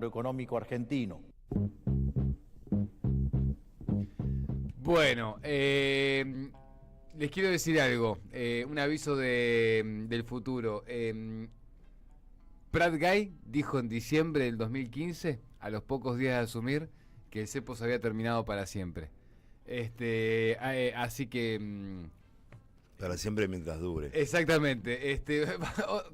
Económico argentino. Bueno, les quiero decir algo, un aviso del futuro. Prat Guy dijo en diciembre del 2015, a los pocos días de asumir, que el cepo se había terminado para siempre. Así que Para siempre mientras dure. exactamente,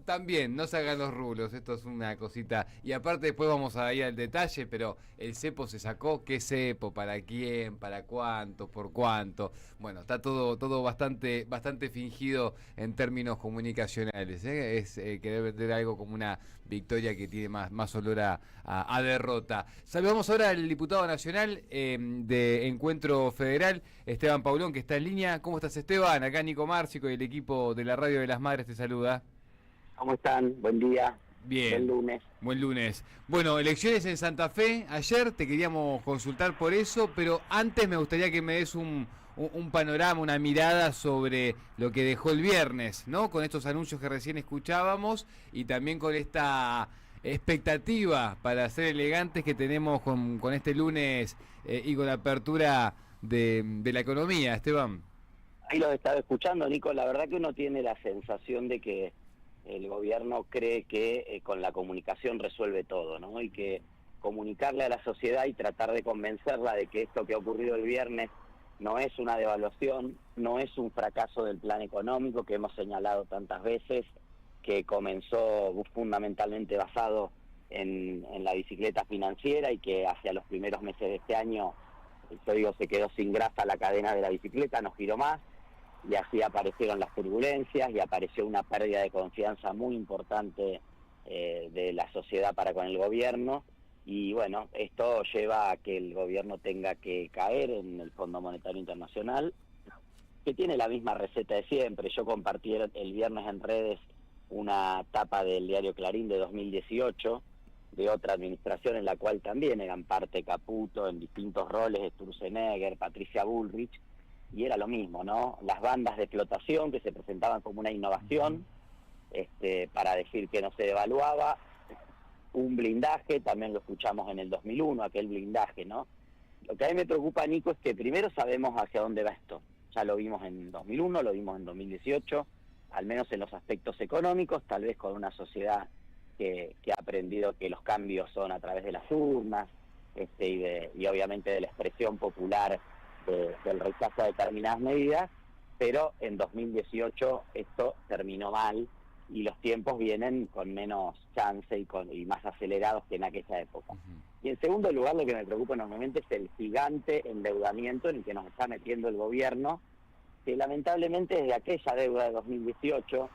también no se hagan los rulos, esto es una cosita, y aparte después vamos a ir al detalle, pero el cepo se sacó, ¿qué cepo? ¿Para quién? ¿Para cuánto? ¿Por cuánto? Bueno, está todo bastante fingido en términos comunicacionales, ¿eh? Es querer ver algo como una victoria que tiene más olor a derrota. Saludamos ahora al diputado nacional de Encuentro Federal, Esteban Paulón, que está en línea. ¿Cómo estás, Esteban? Acá Nico Márcico y el equipo de la Radio de las Madres te saluda. ¿Cómo están? Buen día. Bien. Buen lunes. Buen lunes. Bueno, elecciones en Santa Fe ayer, te queríamos consultar por eso, pero antes me gustaría que me des un panorama, una mirada sobre lo que dejó el viernes, ¿no? Con estos anuncios que recién escuchábamos y también con esta expectativa para ser elegantes que tenemos con este lunes y con la apertura de la economía, Esteban. Ahí los estaba escuchando, Nico. La verdad que uno tiene la sensación de que el gobierno cree que con la comunicación resuelve todo, ¿no? Y que comunicarle a la sociedad y tratar de convencerla de que esto que ha ocurrido el viernes no es una devaluación, no es un fracaso del plan económico que hemos señalado tantas veces, que comenzó fundamentalmente basado en la bicicleta financiera y que hacia los primeros meses de este año, yo digo, se quedó sin grasa la cadena de la bicicleta, no giró más, y así aparecieron las turbulencias y apareció una pérdida de confianza muy importante de la sociedad para con el gobierno. Y bueno, esto lleva a que el gobierno tenga que caer en el Fondo Monetario Internacional, que tiene la misma receta de siempre. Yo compartí el viernes en redes una tapa del diario Clarín de 2018, de otra administración en la cual también eran parte Caputo, en distintos roles, Sturzenegger, Patricia Bullrich, y era lo mismo, ¿no? Las bandas de flotación que se presentaban como una innovación, para decir que no se devaluaba, un blindaje, también lo escuchamos en el 2001, aquel blindaje, ¿no? Lo que a mí me preocupa, Nico, es que primero sabemos hacia dónde va esto. Ya lo vimos en 2001, lo vimos en 2018, al menos en los aspectos económicos, tal vez con una sociedad que ha aprendido que los cambios son a través de las urnas, y obviamente de la expresión popular del rechazo a determinadas medidas, pero en 2018 esto terminó mal y los tiempos vienen con menos chance y más acelerados que en aquella época. Y en segundo lugar, lo que me preocupa enormemente es el gigante endeudamiento en el que nos está metiendo el gobierno, que lamentablemente desde aquella deuda de 2018,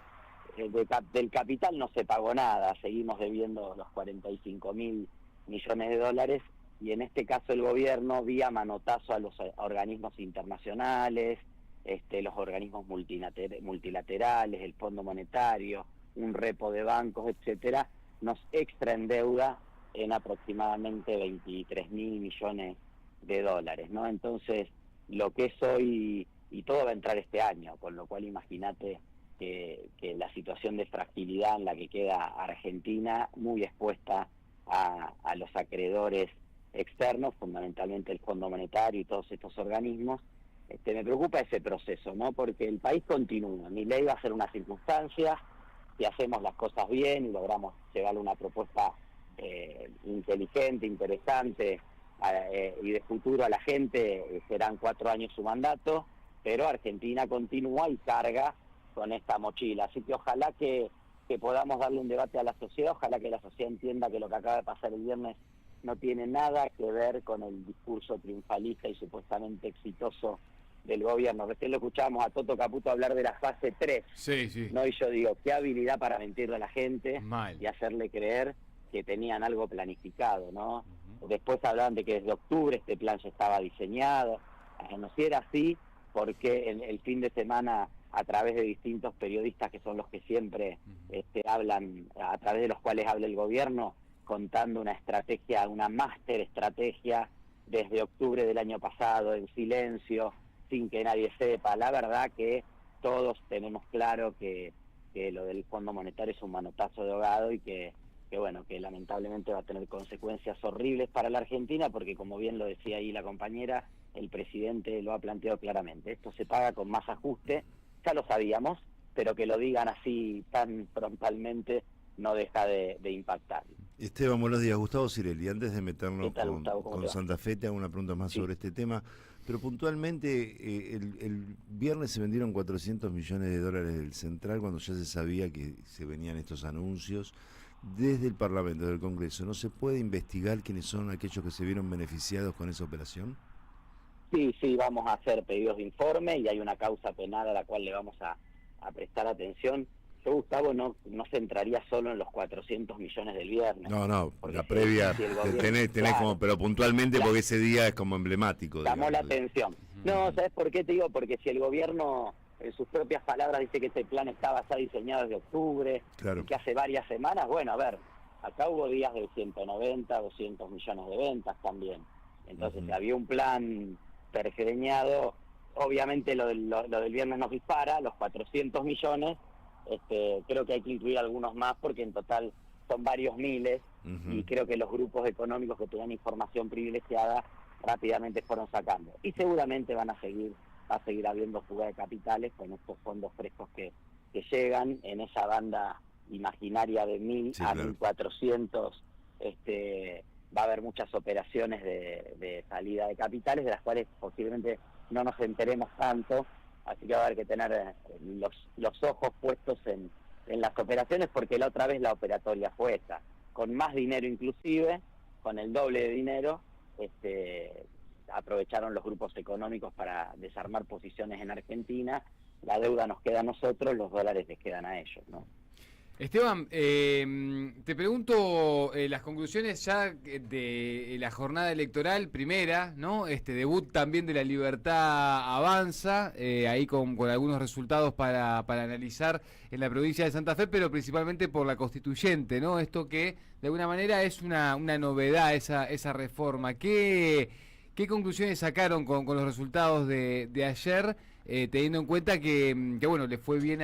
del capital no se pagó nada, seguimos debiendo los 45.000 millones de dólares, y en este caso el gobierno, vía manotazo a los organismos internacionales, los organismos multilaterales, el Fondo Monetario, un repo de bancos, etcétera, nos extraendeuda en aproximadamente 23.000 millones de dólares, ¿no? Entonces, lo que es hoy, y todo va a entrar este año, con lo cual imagínate que la situación de fragilidad en la que queda Argentina, muy expuesta a los acreedores externos, fundamentalmente el Fondo Monetario y todos estos organismos. Me preocupa ese proceso, ¿no? Porque el país continúa. Mi ley va a ser una circunstancia, si hacemos las cosas bien y logramos llevarle una propuesta inteligente, interesante y de futuro a la gente, serán 4 años su mandato, pero Argentina continúa y carga con esta mochila. Así que ojalá que podamos darle un debate a la sociedad, ojalá que la sociedad entienda que lo que acaba de pasar el viernes no tiene nada que ver con el discurso triunfalista y supuestamente exitoso del gobierno. Recién lo escuchábamos a Toto Caputo hablar de la fase 3. Sí, sí. ¿No? Y yo digo, qué habilidad para mentirle a la gente. Mal. Y hacerle creer que tenían algo planificado, ¿no? Después hablaban de que desde octubre este plan ya estaba diseñado. No, si era así, porque el fin de semana, a través de distintos periodistas que son los que siempre hablan, a través de los cuales habla el gobierno, contando una estrategia, una máster estrategia desde octubre del año pasado, en silencio, sin que nadie sepa. La verdad que todos tenemos claro que lo del Fondo Monetario es un manotazo de ahogado y que bueno, que lamentablemente va a tener consecuencias horribles para la Argentina, porque como bien lo decía ahí la compañera, el presidente lo ha planteado claramente. Esto se paga con más ajuste, ya lo sabíamos, pero que lo digan así tan frontalmente no deja de impactar. Esteban, buenos días. Gustavo Cirelli. Antes de meternos ¿Qué tal, Gustavo? ¿Cómo te con va? Santa Fe, te hago una pregunta más sobre este tema. Pero puntualmente, el viernes se vendieron 400 millones de dólares del Central cuando ya se sabía que se venían estos anuncios. Desde el Parlamento, del Congreso, ¿no se puede investigar quiénes son aquellos que se vieron beneficiados con esa operación? Sí, vamos a hacer pedidos de informe y hay una causa penal a la cual le vamos a prestar atención. Yo, Gustavo, no centraría solo en los 400 millones del viernes. No, Porque la previa, si el gobierno, tenés claro, como, pero puntualmente claro, porque ese día es como emblemático. llamó la Digamos. atención. No, ¿sabes por qué te digo? Porque si el gobierno, en sus propias palabras, dice que este plan estaba ya diseñado desde octubre, Claro. y que hace varias semanas, bueno, a ver, acá hubo días de 190, 200 millones de ventas también. Entonces, había un plan pergeñado. Obviamente lo del viernes nos dispara, los 400 millones, creo que hay que incluir algunos más porque en total son varios miles, y creo que los grupos económicos que tenían información privilegiada rápidamente fueron sacando. Y seguramente va a seguir habiendo fuga de capitales con estos fondos frescos que llegan en esa banda imaginaria de 1.000 a 1.400. Va a haber muchas operaciones de salida de capitales, de las cuales posiblemente no nos enteremos tanto, así que va a haber que tener los ojos puestos en las operaciones, porque la otra vez la operatoria fue esta, con más dinero inclusive, con el doble de dinero, aprovecharon los grupos económicos para desarmar posiciones en Argentina. La deuda nos queda a nosotros, los dólares les quedan a ellos, ¿no? Esteban, te pregunto las conclusiones ya de la jornada electoral primera, ¿no? Debut también de La Libertad Avanza, ahí con algunos resultados para analizar en la provincia de Santa Fe, pero principalmente por la constituyente, ¿no? Esto que de alguna manera es una novedad, esa reforma. ¿Qué conclusiones sacaron con los resultados de ayer, teniendo en cuenta que bueno, le fue bien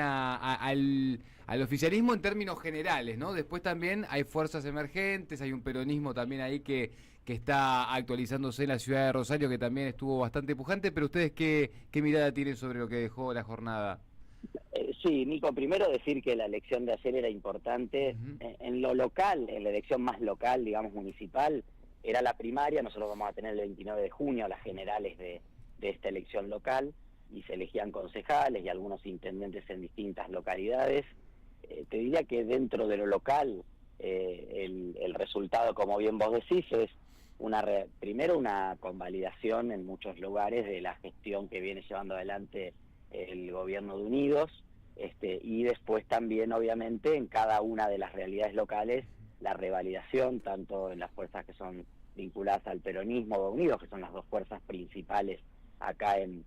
al oficialismo en términos generales, ¿no? Después también hay fuerzas emergentes, hay un peronismo también ahí que está actualizándose en la ciudad de Rosario, que también estuvo bastante pujante, pero ustedes ¿qué mirada tienen sobre lo que dejó la jornada? Sí, Nico, primero decir que la elección de ayer era importante. En lo local, en la elección más local, digamos municipal, era la primaria. Nosotros vamos a tener el 29 de junio las generales de esta elección local, y se elegían concejales y algunos intendentes en distintas localidades. Te diría que dentro de lo local, el resultado, como bien vos decís, es primero una convalidación en muchos lugares de la gestión que viene llevando adelante el gobierno de Unidos, y después también, obviamente, en cada una de las realidades locales, la revalidación, tanto en las fuerzas que son vinculadas al peronismo o Unidos, que son las dos fuerzas principales acá en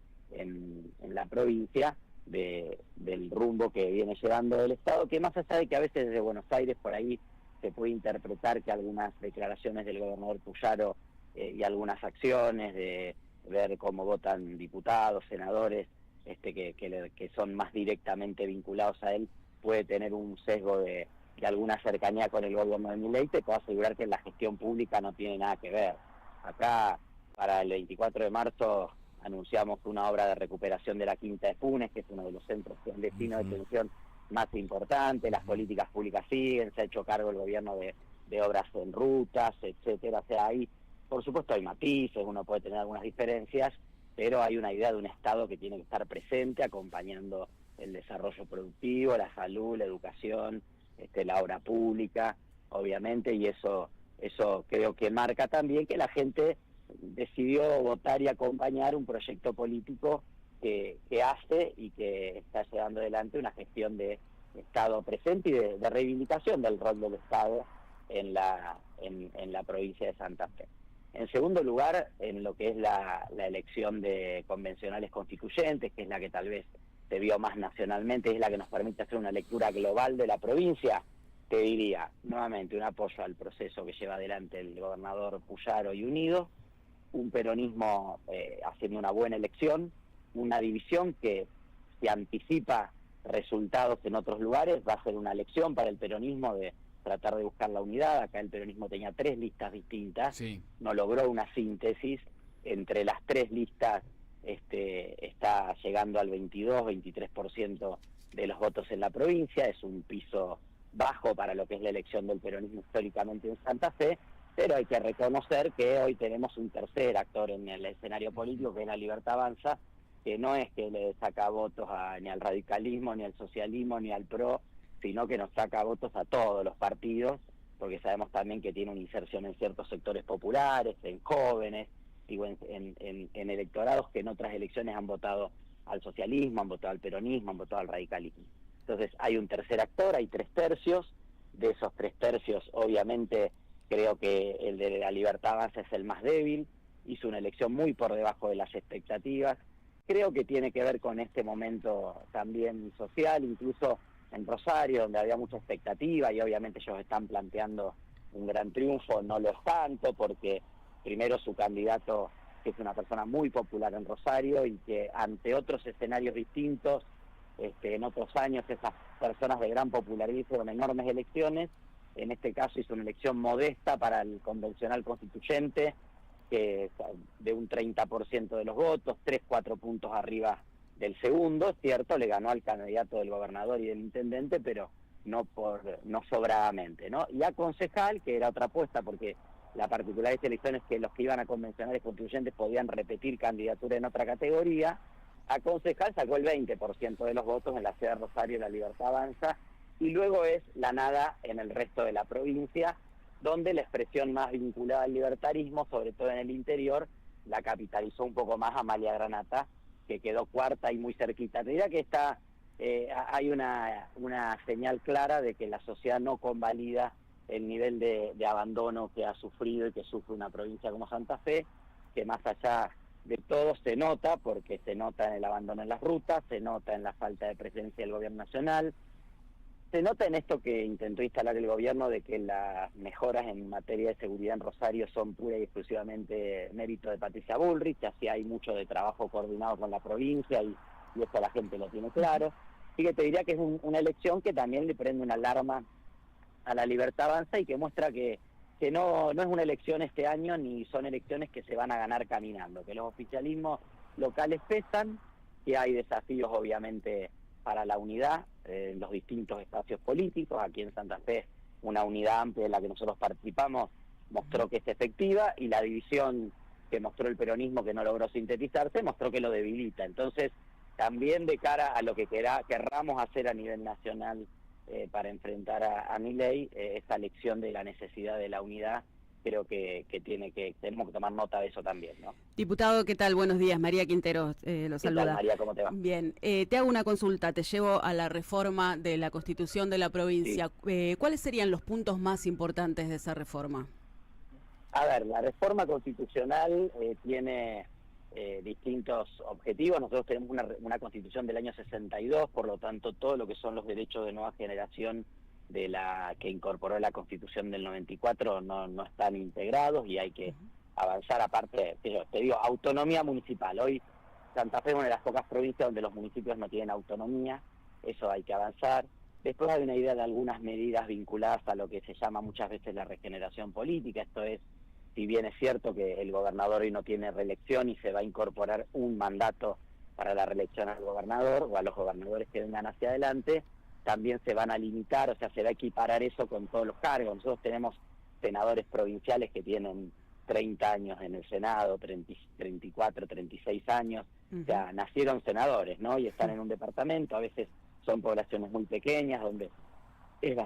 la provincia, del rumbo que viene llevando el Estado, que más allá de que a veces desde Buenos Aires por ahí se puede interpretar que algunas declaraciones del gobernador Puyaro y algunas acciones de ver cómo votan diputados, senadores, que son más directamente vinculados a él, puede tener un sesgo de alguna cercanía con el gobierno de Milei. Te puedo asegurar que la gestión pública no tiene nada que ver. Acá, para el 24 de marzo, anunciamos una obra de recuperación de la Quinta de Funes, que es uno de los centros clandestinos de detención más importantes. Las políticas públicas siguen, se ha hecho cargo el gobierno de obras en rutas, etcétera. O sea, ahí, por supuesto, hay matices, uno puede tener algunas diferencias, pero hay una idea de un Estado que tiene que estar presente, acompañando el desarrollo productivo, la salud, la educación, la obra pública, obviamente, y eso creo que marca también que la gente decidió votar y acompañar un proyecto político que hace y que está llevando adelante una gestión de Estado presente y de reivindicación del rol del Estado en la provincia de Santa Fe. En segundo lugar, en lo que es la elección de convencionales constituyentes, que es la que tal vez se vio más nacionalmente, es la que nos permite hacer una lectura global de la provincia, te diría, nuevamente, un apoyo al proceso que lleva adelante el gobernador Puyaro y Unidos, un peronismo haciendo una buena elección, una división que si anticipa resultados en otros lugares, va a ser una lección para el peronismo de tratar de buscar la unidad. Acá el peronismo tenía 3 listas distintas, Sí. no logró una síntesis. Entre las 3 listas está llegando al 22-23% de los votos en la provincia. Es un piso bajo para lo que es la elección del peronismo históricamente en Santa Fe, pero hay que reconocer que hoy tenemos un tercer actor en el escenario político, que es la Libertad Avanza, que no es que le saca votos ni al radicalismo, ni al socialismo, ni al PRO, sino que nos saca votos a todos los partidos, porque sabemos también que tiene una inserción en ciertos sectores populares, en jóvenes, digo, en electorados que en otras elecciones han votado al socialismo, han votado al peronismo, han votado al radicalismo. Entonces hay un tercer actor, hay 3 tercios, de esos 3 tercios obviamente creo que el de la Libertad Avanza es el más débil, hizo una elección muy por debajo de las expectativas. Creo que tiene que ver con este momento también social, incluso en Rosario, donde había mucha expectativa y obviamente ellos están planteando un gran triunfo, no lo es tanto, porque primero su candidato, que es una persona muy popular en Rosario y que ante otros escenarios distintos, en otros años esas personas de gran popularidad hicieron enormes elecciones. En este caso hizo una elección modesta para el convencional constituyente, que de un 30% de los votos, 3-4 puntos arriba del segundo. Es cierto, le ganó al candidato del gobernador y del intendente, pero no sobradamente, ¿no? Y a concejal, que era otra apuesta, porque la particularidad de esta elección es que los que iban a convencionales constituyentes podían repetir candidatura en otra categoría. A concejal sacó el 20% de los votos en la ciudad de Rosario, la Libertad Avanza, y luego es la nada en el resto de la provincia, donde la expresión más vinculada al libertarismo, sobre todo en el interior, la capitalizó un poco más Amalia Granata, que quedó cuarta y muy cerquita. Te diría que hay una señal clara de que la sociedad no convalida el nivel de abandono que ha sufrido y que sufre una provincia como Santa Fe, que más allá de todo se nota, porque se nota en el abandono en las rutas, se nota en la falta de presencia del gobierno nacional, se nota en esto que intentó instalar el gobierno de que las mejoras en materia de seguridad en Rosario son pura y exclusivamente mérito de Patricia Bullrich, así hay mucho de trabajo coordinado con la provincia y eso la gente lo tiene claro. Así que te diría que es una elección que también le prende una alarma a la Libertad Avanza y que muestra que no es una elección este año ni son elecciones que se van a ganar caminando, que los oficialismos locales pesan, que hay desafíos obviamente para la unidad en los distintos espacios políticos. Aquí en Santa Fe una unidad amplia de la que nosotros participamos mostró que es efectiva, y la división que mostró el peronismo, que no logró sintetizarse, mostró que lo debilita. Entonces también de cara a lo que querramos hacer a nivel nacional para enfrentar a Milei, esta lección de la necesidad de la unidad, creo que tenemos que tomar nota de eso también, ¿no? Diputado, ¿qué tal? Buenos días, María Quintero lo saluda. ¿Qué tal, María? ¿Cómo te va? Bien, te hago una consulta, te llevo a la reforma de la Constitución de la provincia. Sí. ¿Cuáles serían los puntos más importantes de esa reforma? A ver, la reforma constitucional tiene distintos objetivos. Nosotros tenemos una constitución del año 62, por lo tanto todo lo que son los derechos de nueva generación de la que incorporó la Constitución del 94 no están integrados y hay que avanzar. Aparte, te digo, autonomía municipal. Hoy Santa Fe es una de las pocas provincias donde los municipios no tienen autonomía, eso hay que avanzar. Después hay una idea de algunas medidas vinculadas a lo que se llama muchas veces la regeneración política. Esto es, si bien es cierto que el gobernador hoy no tiene reelección y se va a incorporar un mandato para la reelección al gobernador o a los gobernadores que vengan hacia adelante, también se van a limitar, o sea, se va a equiparar eso con todos los cargos. Nosotros tenemos senadores provinciales que tienen 30 años en el Senado, 34, 36 años, o sea, nacieron senadores, ¿no? Y están en un departamento, a veces son poblaciones muy pequeñas, donde es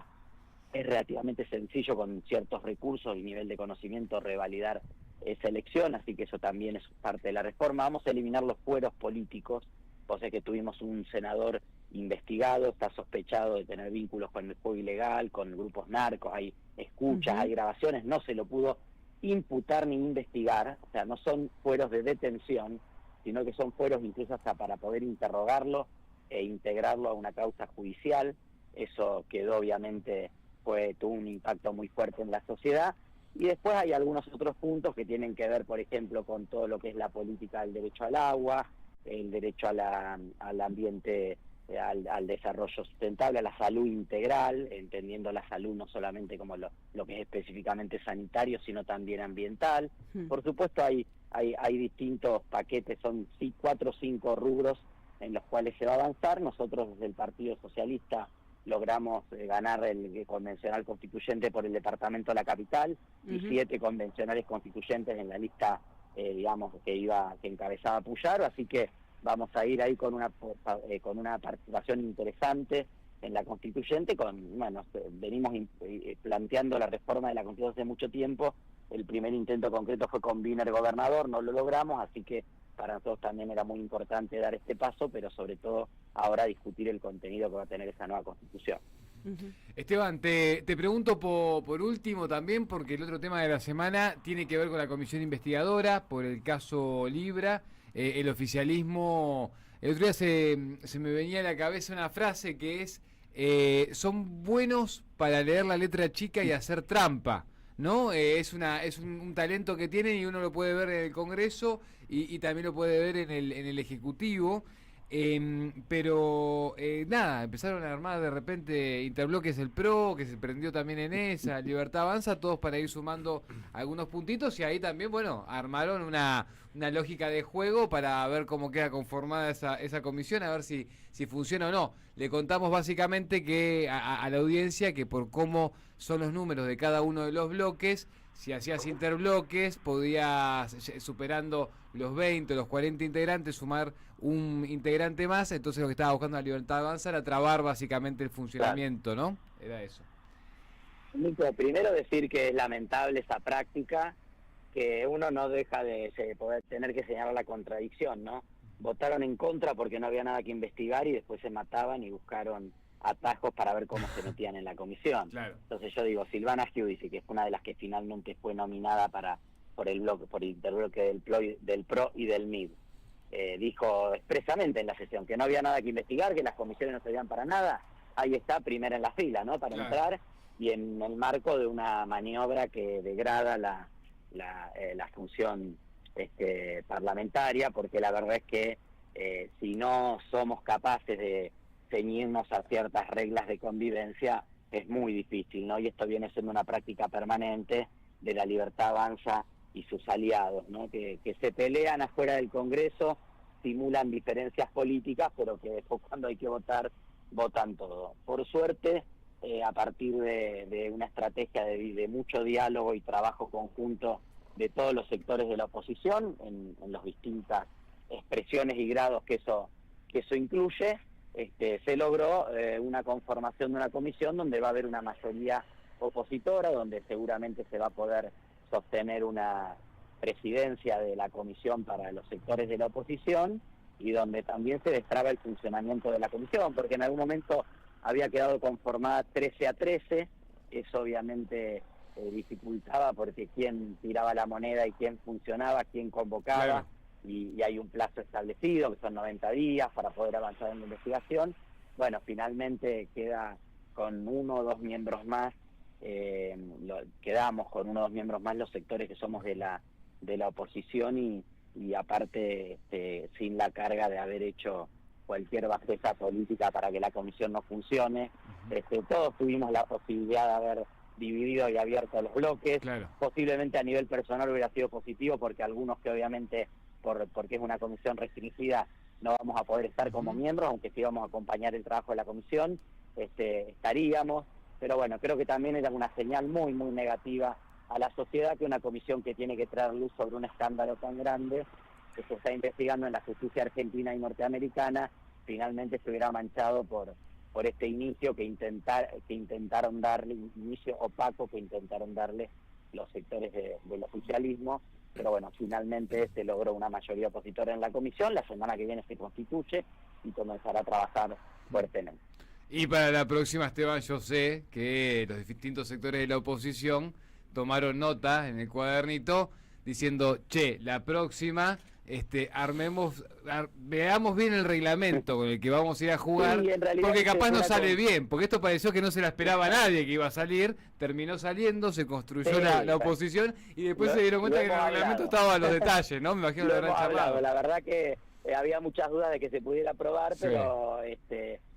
relativamente sencillo con ciertos recursos y nivel de conocimiento revalidar esa elección, así que eso también es parte de la reforma. Vamos a eliminar los fueros políticos, o sea que tuvimos un senador investigado, está sospechado de tener vínculos con el juego ilegal, con grupos narcos, hay escuchas, hay grabaciones, no se lo pudo imputar ni investigar, o sea, no son fueros de detención, sino que son fueros incluso hasta para poder interrogarlo e integrarlo a una causa judicial. Eso quedó obviamente, tuvo un impacto muy fuerte en la sociedad. Y después hay algunos otros puntos que tienen que ver, por ejemplo, con todo lo que es la política del derecho al agua, el derecho al ambiente al desarrollo sustentable, a la salud integral, entendiendo la salud no solamente como lo que es específicamente sanitario, sino también ambiental. Por supuesto hay distintos paquetes, son 4 o 5 rubros en los cuales se va a avanzar. Nosotros desde el Partido Socialista logramos ganar el convencional constituyente por el departamento de la capital y 7 convencionales constituyentes en la lista, digamos, que encabezaba Puyaro, así que vamos a ir ahí con una participación interesante en la constituyente. Venimos planteando la reforma de la Constitución hace mucho tiempo. El primer intento concreto fue con Wiener gobernador, no lo logramos, así que para nosotros también era muy importante dar este paso, pero sobre todo ahora discutir el contenido que va a tener esa nueva Constitución. Esteban, te pregunto por último también, porque el otro tema de la semana tiene que ver con la comisión investigadora por el caso Libra. El oficialismo, el otro día se me venía a la cabeza una frase que es, son buenos para leer la letra chica y hacer trampa, ¿no? Es un talento que tienen y uno lo puede ver en el Congreso y también lo puede ver en el Ejecutivo. Pero nada, empezaron a armar de repente Interbloques el PRO, que se prendió también en esa, Libertad Avanza, todos para ir sumando algunos puntitos, y ahí también, bueno, armaron una lógica de juego para ver cómo queda conformada esa comisión, a ver si funciona o no. Le contamos básicamente que a la audiencia que por cómo son los números de cada uno de los bloques, si hacías interbloques, podías, superando los 20 o los 40 integrantes, sumar un integrante más. Entonces lo que estaba buscando la Libertad Avanza era trabar básicamente el funcionamiento, ¿no? Era eso. Nico, primero decir que es lamentable esa práctica, que uno no deja de poder tener que señalar la contradicción, ¿no? Votaron en contra porque no había nada que investigar y después se mataban y buscaron atajos para ver cómo se metían en la comisión. Claro. Entonces yo digo, Silvana Giudici, que fue una de las que finalmente fue nominada por el interbloque del PRO y del MID, dijo expresamente en la sesión que no había nada que investigar, que las comisiones no servían para nada. Ahí está, primera en la fila, ¿no? Para entrar, y en el marco de una maniobra que degrada la función parlamentaria, porque la verdad es que si no somos capaces de ceñirnos a ciertas reglas de convivencia, es muy difícil, ¿no? Y esto viene siendo una práctica permanente de la Libertad Avanza y sus aliados, ¿no? Que se pelean afuera del Congreso, simulan diferencias políticas, pero que después cuando hay que votar, votan todo. Por suerte, a partir de una estrategia de mucho diálogo y trabajo conjunto de todos los sectores de la oposición, en las distintas expresiones y grados que eso incluye, se logró una conformación de una comisión donde va a haber una mayoría opositora, donde seguramente se va a poder sostener una presidencia de la comisión para los sectores de la oposición, y donde también se destraba el funcionamiento de la comisión, porque en algún momento había quedado conformada 13-13, eso obviamente dificultaba porque quién tiraba la moneda y quién funcionaba, quién convocaba. Claro. Y hay un plazo establecido, que son 90 días para poder avanzar en la investigación. Bueno, finalmente queda con 1 o 2 miembros más, quedamos con 1 o 2 miembros más los sectores que somos de la oposición, y aparte sin la carga de haber hecho cualquier bajeza política para que la comisión no funcione. Todos tuvimos la posibilidad de haber dividido y abierto los bloques. Claro. Posiblemente a nivel personal hubiera sido positivo, porque algunos que obviamente porque es una comisión restringida no vamos a poder estar como miembros, aunque sí vamos a acompañar el trabajo de la comisión, estaríamos. Pero bueno, creo que también era una señal muy, muy negativa a la sociedad que una comisión que tiene que traer luz sobre un escándalo tan grande que se está investigando en la justicia argentina y norteamericana, finalmente se hubiera manchado por este inicio que intentaron darle, inicio opaco que intentaron darle los sectores del oficialismo. Pero bueno, finalmente se logró una mayoría opositora en la comisión. La semana que viene se constituye y comenzará a trabajar fuertemente. Y para la próxima, Esteban, yo sé que los distintos sectores de la oposición tomaron nota en el cuadernito diciendo, che, la próxima veamos bien el reglamento con el que vamos a ir a jugar, sí, porque capaz no sale bien, porque esto pareció que no se la esperaba a nadie que iba a salir, terminó saliendo, se construyó la oposición y después se dieron cuenta que en el reglamento estaban los detalles, ¿no? Me imagino lo habrán charlado. La verdad que había muchas dudas de que se pudiera aprobar, Sí. pero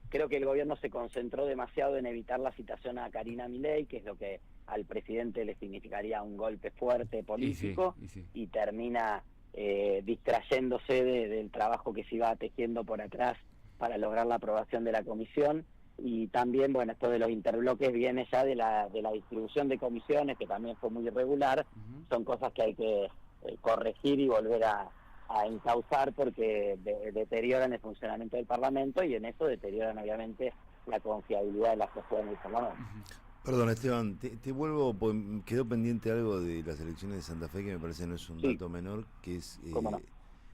creo que el gobierno se concentró demasiado en evitar la citación a Karina Milei, que es lo que al presidente le significaría un golpe fuerte político, Y sí. y termina distrayéndose del trabajo que se iba tejiendo por atrás para lograr la aprobación de la comisión. Y también, bueno, esto de los interbloques viene ya de la distribución de comisiones, que también fue muy irregular. Son cosas que hay que corregir y volver a encauzar, porque deterioran el funcionamiento del Parlamento, y en eso deterioran obviamente la confiabilidad de la sociedad en el Parlamento. Perdón, Esteban, te vuelvo, pues, quedó pendiente algo de las elecciones de Santa Fe que me parece no es un Sí. dato menor, que es ¿Cómo no?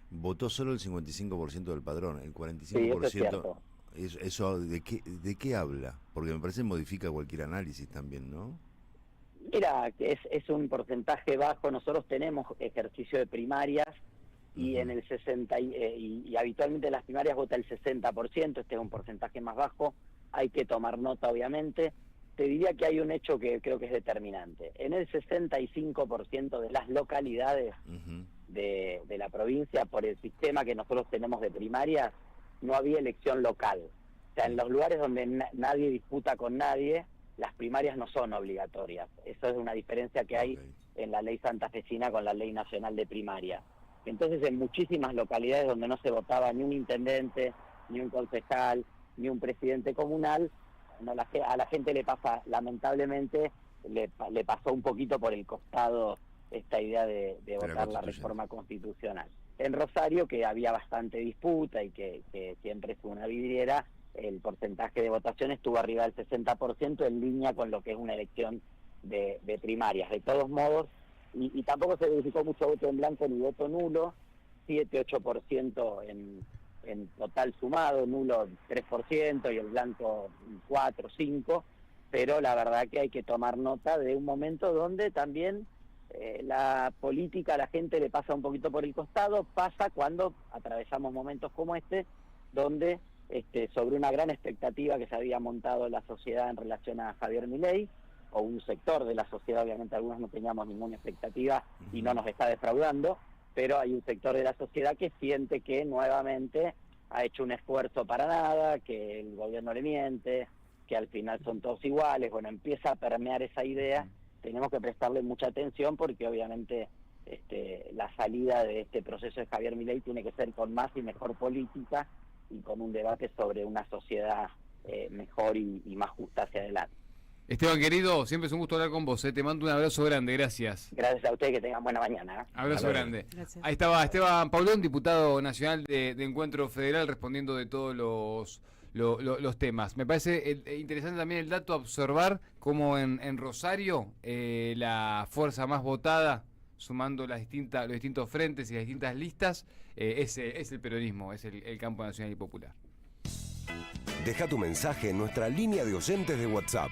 votó solo el 55% del padrón, el 45%. Sí, eso es cierto. ¿Eso de qué habla? Porque me parece modifica cualquier análisis también, ¿no? Mira, es un porcentaje bajo. Nosotros tenemos ejercicio de primarias y en el 60 y habitualmente en las primarias vota el 60%. Este es un porcentaje más bajo. Hay que tomar nota, obviamente. Te diría que hay un hecho que creo que es determinante. En el 65% de las localidades de la provincia, por el sistema que nosotros tenemos de primarias, no había elección local. O sea, en los lugares donde nadie disputa con nadie, las primarias no son obligatorias. Eso es una diferencia que hay en la ley santafesina con la ley nacional de primaria. Entonces, en muchísimas localidades donde no se votaba ni un intendente, ni un concejal, ni un presidente comunal, a la gente le pasa, lamentablemente, le pasó un poquito por el costado esta idea de votar la reforma constitucional. En Rosario, que había bastante disputa y que siempre fue una vidriera, el porcentaje de votación estuvo arriba del 60%, en línea con lo que es una elección de primarias. De todos modos, y tampoco se verificó mucho voto en blanco ni voto nulo, 7-8% en total sumado, nulo 3% y el blanco 4-5%, pero la verdad que hay que tomar nota de un momento donde también la política a la gente le pasa un poquito por el costado. Pasa cuando atravesamos momentos como este, donde sobre una gran expectativa que se había montado la sociedad en relación a Javier Milei, o un sector de la sociedad, obviamente algunos no teníamos ninguna expectativa y no nos está defraudando, pero hay un sector de la sociedad que siente que nuevamente ha hecho un esfuerzo para nada, que el gobierno le miente, que al final son todos iguales. Bueno, empieza a permear esa idea. Tenemos que prestarle mucha atención, porque obviamente la salida de este proceso de Javier Milei tiene que ser con más y mejor política y con un debate sobre una sociedad mejor y más justa hacia adelante. Esteban, querido, siempre es un gusto hablar con vos. Te mando un abrazo grande, gracias. Gracias a ustedes, que tengan buena mañana. Abrazo grande. Gracias. Ahí estaba Esteban Paulón, diputado nacional de Encuentro Federal, respondiendo de todos los temas. Me parece interesante también el dato a observar cómo en Rosario la fuerza más votada, sumando los distintos frentes y las distintas listas, es el peronismo, es el campo nacional y popular. Deja tu mensaje en nuestra línea de oyentes de WhatsApp